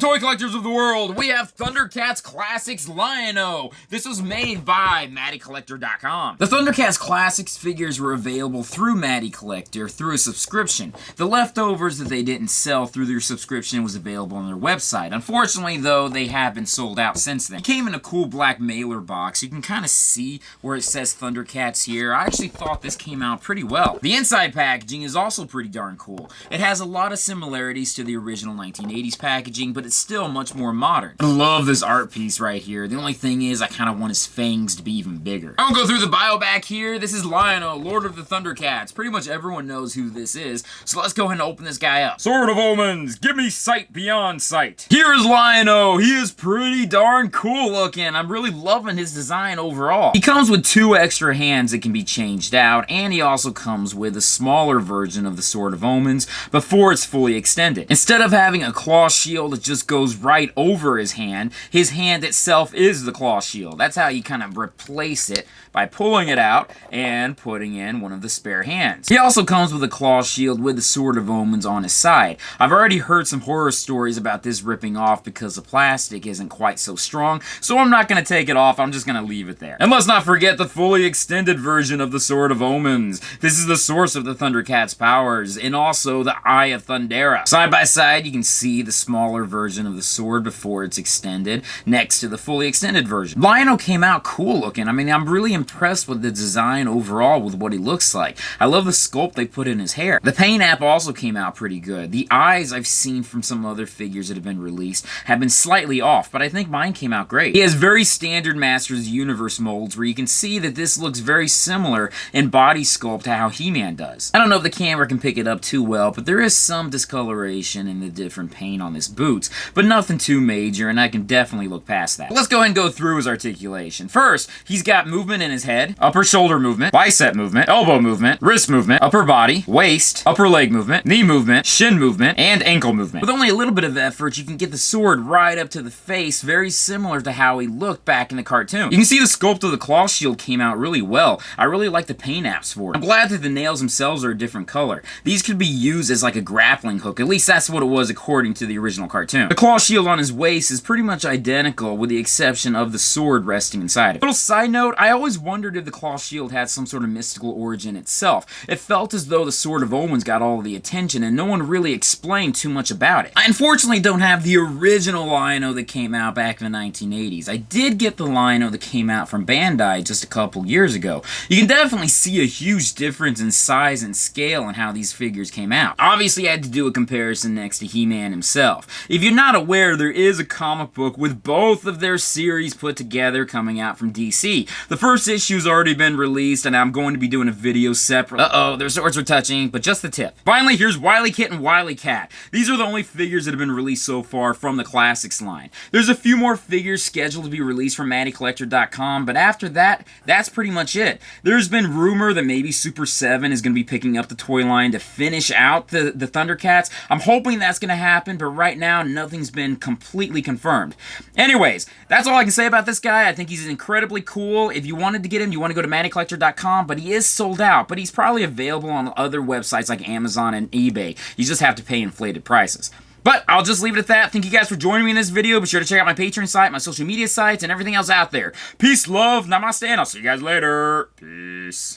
toy collectors of the world, we have Thundercats Classics Lion-O. This was made by MattyCollector.com. The Thundercats Classics figures were available through MattyCollector through a subscription. The leftovers that they didn't sell through their subscription was available on their website. Unfortunately, though, they have been sold out since then. It came in a cool black mailer box. You can kind of see where it says Thundercats here. I actually thought this came out pretty well. The inside packaging is also pretty darn cool. It has a lot of similarities to the original 1980s packaging, but it's still much more modern. I love this art piece right here. The only thing is I kind of want his fangs to be even bigger. I won't go through the bio back here. This is Lion-O, Lord of the Thundercats. Pretty much everyone knows who this is, so let's go ahead and open this guy up. Sword of Omens, give me sight beyond sight. Here is Lion-O. He is pretty darn cool looking. I'm really loving his design overall. He comes with 2 extra hands that can be changed out, and he also comes with a smaller version of the Sword of Omens before it's fully extended. Instead of having a claw shield that just goes right over his hand itself is the claw shield. That's how you kind of replace it, by pulling it out and putting in one of the spare hands. He also comes with a claw shield with the Sword of Omens on his side. I've already heard some horror stories about this ripping off because the plastic isn't quite so strong, so I'm not going to take it off, I'm just going to leave it there. And let's not forget the fully extended version of the Sword of Omens. This is the source of the Thundercats' powers, and also the Eye of Thundera. Side by side, you can see the smaller version of the sword before it's extended, next to the fully extended version. Lion-O came out cool looking. I mean, I'm really impressed with the design overall with what he looks like. I love the sculpt they put in his hair. The paint app also came out pretty good. The eyes I've seen from some other figures that have been released have been slightly off, but I think mine came out great. He has very standard Masters of the Universe molds where you can see that this looks very similar in body sculpt to how He-Man does. I don't know if the camera can pick it up too well, but there is some discoloration in the different paint on his boots, but nothing too major, and I can definitely look past that. But let's go ahead and go through his articulation. First, he's got movement in his head, upper shoulder movement, bicep movement, elbow movement, wrist movement, upper body, waist, upper leg movement, knee movement, shin movement, and ankle movement. With only a little bit of effort, you can get the sword right up to the face, very similar to how he looked back in the cartoon. You can see the sculpt of the claw shield came out really well. I really like the paint apps for it. I'm glad that the nails themselves are a different color. These could be used as like a grappling hook. At least that's what it was according to the original cartoon. The claw shield on his waist is pretty much identical with the exception of the sword resting inside it. Little side note, I always wondered if the claw shield had some sort of mystical origin itself. It felt as though the Sword of Omens got all of the attention and no one really explained too much about it. I unfortunately don't have the original Lion-O that came out back in the 1980s. I did get the Lion-O that came out from Bandai just a couple years ago. You can definitely see a huge difference in size and scale in how these figures came out. Obviously, I had to do a comparison next to He-Man himself. If you're not aware, there is a comic book with both of their series put together coming out from DC. The first issue's already been released, and I'm going to be doing a video separate. Uh-oh, their swords are touching, but just the tip. Finally, here's Wily Kit and Wily Cat. These are the only figures that have been released so far from the Classics line. There's a few more figures scheduled to be released from MattyCollector.com, but after that, that's pretty much it. There's been rumor that maybe Super 7 is going to be picking up the toy line to finish out the Thundercats. I'm hoping that's going to happen, but right now, nothing's been completely confirmed. Anyways, that's all I can say about this guy. I think he's incredibly cool. If you wanted to get him, you want to go to MattyCollector.com, but he is sold out, but he's probably available on other websites like Amazon and eBay. You just have to pay inflated prices. But I'll just leave it at that. Thank you guys for joining me in this video. Be sure to check out my Patreon site, my social media sites, and everything else out there. Peace, love, namaste, and I'll see you guys later. Peace.